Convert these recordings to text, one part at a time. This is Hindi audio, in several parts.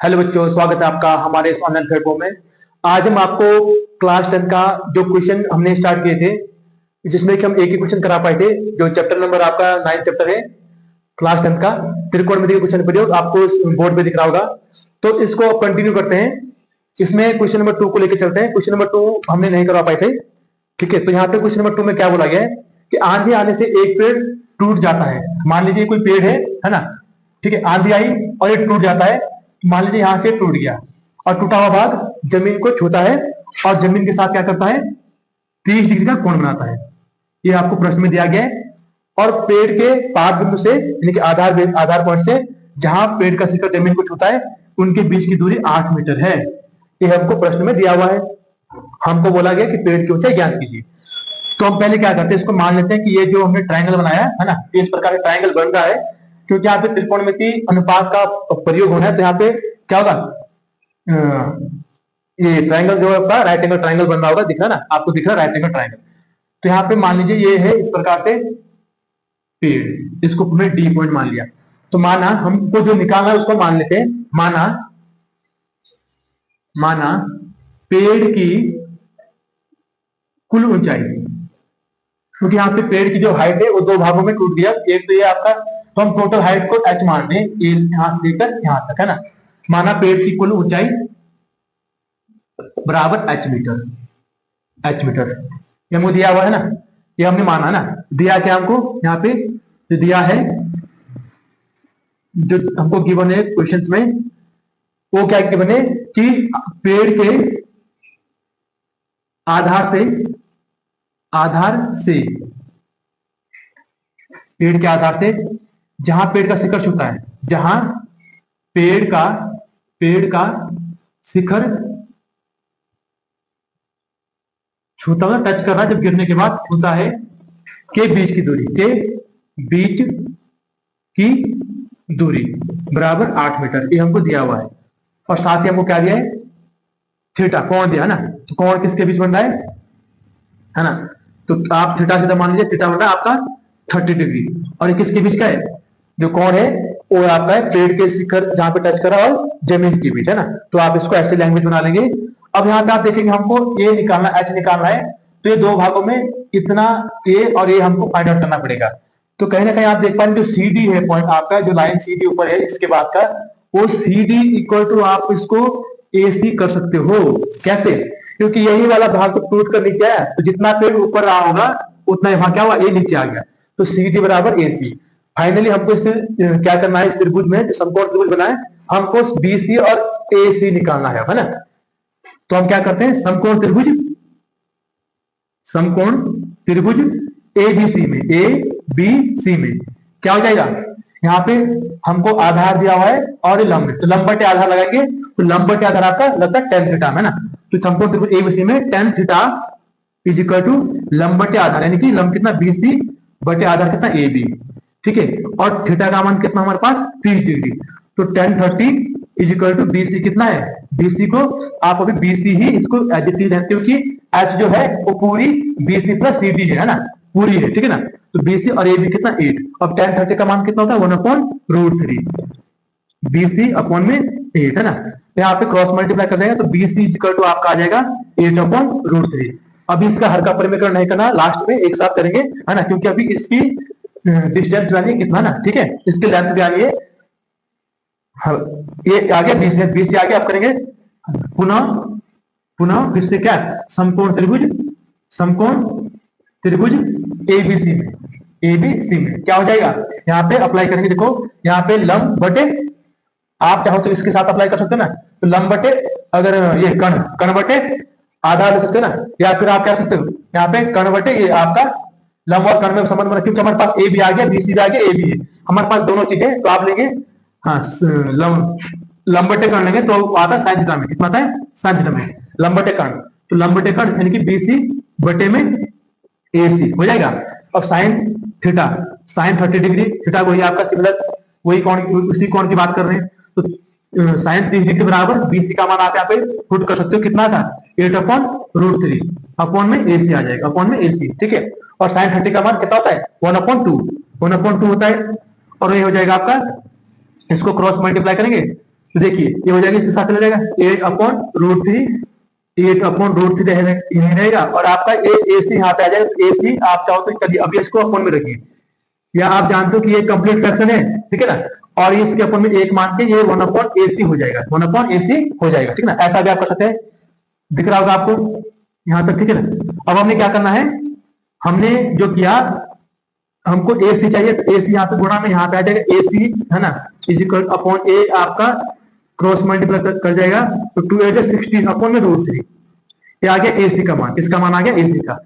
हेलो बच्चों, स्वागत है आपका हमारे इस ऑनलाइन प्लेटफॉर्म में। आज हम आपको क्लास 10 का जो क्वेश्चन हमने स्टार्ट किए थे, जिसमें कि हम एक ही क्वेश्चन करा पाए थे, जो चैप्टर नंबर आपका 9 चैप्टर है क्लास 10 का, त्रिकोणमिति क्वेश्चन प्रयोग, आपको बोर्ड पे दिख रहा होगा। तो इसको कंटिन्यू करते हैं। इसमें क्वेश्चन नंबर 2 को लेकर चलते हैं। क्वेश्चन नंबर 2 हमने नहीं करवा पाए थे, ठीक है। तो यहाँ पे क्वेश्चन नंबर 2 में क्या बोला गया है कि आंधी आने से एक पेड़ टूट जाता है। मान लीजिए कोई पेड़ है ना, ठीक है। आंधी आई और ये टूट जाता है। मान लीजिए यहां से टूट गया और टूटा हुआ भाग जमीन को छूता है और जमीन के साथ क्या करता है, 30 डिग्री का कोण बनाता है। ये आपको प्रश्न में दिया गया है। और पेड़ के पाद बिंदु से यानी कि आधार पॉइंट से जहां पेड़ का शिखर जमीन को छूता है, उनके बीच की दूरी 8 मीटर है। ये हमको प्रश्न में दिया हुआ है। हमको बोला गया कि पेड़ की ऊंचाई ज्ञात कीजिए। तो हम पहले क्या करते हैं, इसको मान लेते हैं कि ये जो हमने ट्रायंगल बनाया है ना, इस प्रकार का ट्रायंगल बन रहा है, क्योंकि यहाँ पे त्रिकोणमिति अनुपात का प्रयोग होना है। तो यहाँ पे क्या होगा, ये ट्रायंगल जो है राइट एंगल ट्रायंगल बन रहा होगा, दिख रहा ना आपको, दिख रहा राइट एंगल ट्रायंगल। तो यहाँ पे मान लीजिए ये है इस प्रकार से पेड़, इसको हमने डी पॉइंट मान लिया। तो माना हमको जो निकालना है उसको मान लेते हैं। माना पेड़ की कुल ऊंचाई, क्योंकि यहाँ पे पेड़ की जो हाइट है वो दो भागों में टूट गया। एक तो ये आपका, तो हम टोटल हाइट को h मान दें, यहां से लेकर यहां तक, है ना। माना पेड़ की कुल ऊंचाई बराबर h मीटर। ये हमको दिया हुआ है ना, ये हमने माना ना। दिया क्या हमको, यहाँ पे जो दिया है, जो हमको गिवन है क्वेश्चंस में, वो क्या गिवन है कि पेड़ के आधार से पेड़ के आधार से जहां पेड़ का शिखर छूता है, जहां पेड़ का शिखर छूता हुआ, टच कर रहा है, जब गिरने के बाद छूता है, के बीच की दूरी बराबर 8 मीटर, ये हमको दिया हुआ है। और साथ ही हमको क्या दिया है, थीटा, कोण दिया है ना। तो कोण किसके बीच बन रहा है ना। तो आप थीटा सीधा मान लीजिए, थीटा बन रहा है आपका 30 डिग्री। और ये किसके बीच का है, जो कोण है वो आपका है पेड़ के शिखर जहां पे टच करा और जमीन के बीच, है ना। तो आप इसको ऐसे लैंग्वेज बना लेंगे। अब यहाँ पे आप देखेंगे हमको ये निकालना, एच निकालना है। तो ये दो भागों में इतना ए और ए हमको फाइंड आउट करना पड़ेगा। तो कहीं ना कहीं आप देख पाएंगे जो सी डी है पॉइंट आपका, जो लाइन सी डी ऊपर है इसके बाद का, वो सी डी इक्वल टू आप इसको ए सी कर सकते हो। कैसे, क्योंकि यही वाला भाग तो टूट कर नीचे आया, तो जितना पेड़ ऊपर रहा होगा उतना यहाँ क्या हुआ, ए नीचे आ गया। तो सी डी बराबर ए सी। फाइनली हमको इससे क्या करना है, इस त्रिभुज में जो समकोण त्रिभुज बना है, हमको बी सी और ए सी निकालना है ना। तो हम क्या करते हैं, समकोण त्रिभुज ए बी सी में क्या हो जाएगा, यहाँ पे हमको आधार दिया हुआ है और लंब, तो लंब बटे आधार लगाएंगे। तो लंब बटे आधार आपका लगता है tan थीटा में ना। तो समकोण त्रिभुज ए बी सी में tan theta is equal to लंब बटे आधार, यानी कि लंब कितना बी सी बटे आधार कितना ए बी, ठीक है। और थीटा का मान कितना हमारे पास 30 डिग्री। तो tan 30 is equal to B C कितना है, बी सी को आप अभी बी सी ही इसको एडजेक्टिव है, क्योंकि एच जो है वो पूरी B C plus C D है ना, पूरी है, ठीक है ना। तो बी सी और ए बी कितना 8। अब tan 30 का मान कितना होता है 1/√3, बी सी अपॉन में 8, है ना। तो यहाँ पे क्रॉस मल्टीप्लाई कर देंगे तो बी सी इक्वल टू आपका आ जाएगा 8/√3। अभी इसका हर का परिमेकरण नहीं करना, लास्ट में एक साथ करेंगे, है ना, क्योंकि अभी इसकी डिस्टेंस जानिए कितना ना, ठीक है, इसके लेंथ जानिए। ये आ गया बी सी आ गया। आप करेंगे पुनः फिर से क्या, समकोण त्रिभुज एबीसी में क्या हो जाएगा, यहाँ पे अप्लाई करेंगे। देखो यहाँ पे लंब बटे, आप चाहो तो इसके साथ अप्लाई कर सकते हो ना, तो लंब बटे, अगर ये कर्ण बटे आधार ले सकते हो ना, या फिर आप क्या सकते हो, यहाँ पे कर्ण बटे ये आपका लंब और कर्ण में संबंध बना, क्योंकि हमारे पास ए भी आ गया, बी सी भी आ गया, ए भी है हमारे पास दोनों चीजें। तो आप लेंगे, हाँ, लंब बटे कर्ण लेंगे तो आता है साइन थीटा में, कितना आता है साइन थीटा में, लंब बटे कर्ण। तो लंब बटे कर्ण यानी कि बी सी बटे में ए सी हो जाएगा। अब साइन 30 डिग्री, थीटा वही आपका सिमिलर, वही कोण, उसी कोण की बात कर रहे हैं। तो साइन 30 डिग्री बराबर बी सी का मान आप यहाँ पे पुट कर सकते हो, कितना था 8/√3, अपॉन में ए सी आ जाएगा, अपॉन में ए सी, ठीक है। और साइन 30 का मान कितना होता है 1/2 होता है। और ये हो जाएगा आपका, इसको क्रॉस मल्टीप्लाई करेंगे तो देखिए ये हो जाएगा, इसके साथ चला जाएगा 8/√3, 8/√3 रहेगा, और आपका ए सी यहाँ पे आ जाएगा। ए सी आप चाहो तो करिए, अभी इसको अपॉन में रखिए, या आप जानते हो कि ये कंप्लीट फ्रैक्शन है, ठीक है ना, और इसके अपॉन में 1 मान के ये 1/AC हो जाएगा, 1/AC हो जाएगा, ठीक है ना। ऐसा भी आप कर सकते हैं, दिख रहा होगा आपको यहां तक, ठीक है ना। अब हमने क्या करना है, हमने जो किया, हमको ए सी चाहिए, तो ए सी यहाँ पे गुणा में यहाँ पे आ जाएगा ए सी, है ना, इजिकल अपॉन ए आपका क्रॉस मल्टीप्लाई कर जाएगा, तो 2 8 16/√3, ये आ गया ए सी का मान, इसका मान आ गया ए सी का,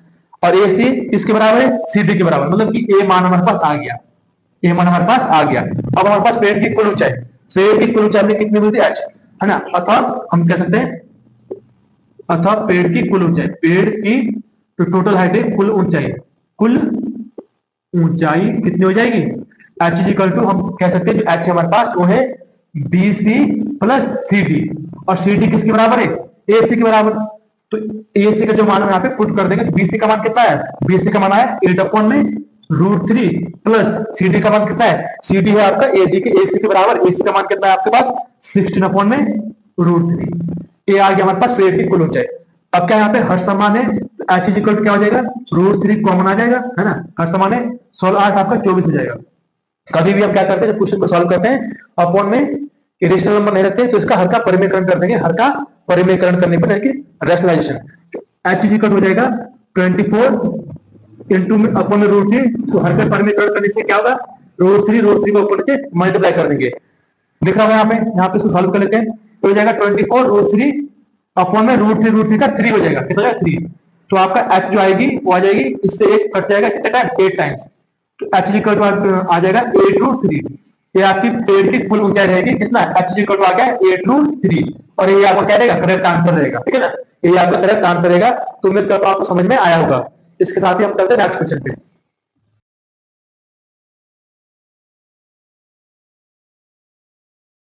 और ए सी किसके बराबर है, सी डी के बराबर, मतलब कि ए मान हमारे पास आ गया, ए मान हमारे पास आ गया। अब हमारे पास पेड़ की कुल ऊंचाई, पेड़ की कुल ऊंचाई कितनी मिलती है, h, है ना, अथवा हम कह सकते हैं, अथवा पेड़ की कुल ऊंचाई, पेड़ की तो टोटल हाइट है, कुल ऊंचाई, कुल ऊंचाई कितनी हो जाएगी, एच इज इक्वल टू, हम कह सकते हैं जो एच हमारे पास वो है B C plus C D, और सी डी किसके बराबर है, ए सी के बराबर, तो ए सी का जो मान हम यहाँ पे पुट कर देंगे, तो बी सी का मान कितना है, बी सी का मान है 8/√3 प्लस सी डी का मान कितना है, सी डी है आपका ए डी के, ए सी के बराबर, ए सी का मान कितना है आपके पास 16/√3, ये आ गया हमारे पास पेड़ की कुल ऊंचाई। अब क्या यहाँ पे हर समान है, एच इज इक्वल टू क्या हो जाएगा, √3 कॉमन आ जाएगा, है ना, हर समान है, 16 8 आपका 24 हो जाएगा। कभी भी हम क्या करते हैं, क्वेश्चन को सॉल्व करते हैं, अपॉन में इरेशनल नंबर नहीं रखते, तो इसका हर का परिमेयकरण कर देंगे, हर का परिमेयकरण करने पर रैशनलाइजेशन, एच इज इक्वल हो जाएगा 24 इंटू अपॉन में √3, तो हर का परिमेयकरण करने से क्या होगा, √3 को ऊपर से मल्टीप्लाई कर देंगे, दिख रहा है यहाँ पे इसको सॉल्व कर लेते हैं, तो हो जाएगा 24√3 अपॉन में √3 का 3 हो जाएगा, कितना है 3, तो आपका एच जो आएगी वो आ जाएगी, इससे 1 कट जाएगा, कितना टाइम 8 टाइम्स, तो एच इक्वल टू आ जाएगा 8√3, ये आपकी पेड़ की कुल ऊंचाई रहेगी, कितना एच इक्वल टू आ गया 8√3, और ये आपको क्या रहेगा, करेक्ट आंसर रहेगा, ठीक है ना, ये आपका करेक्ट आंसर रहेगा। तो उम्मीद करता हूं आपको समझ में आया होगा। इसके साथ ही हम करते हैं नेक्स्ट क्वेश्चन पे।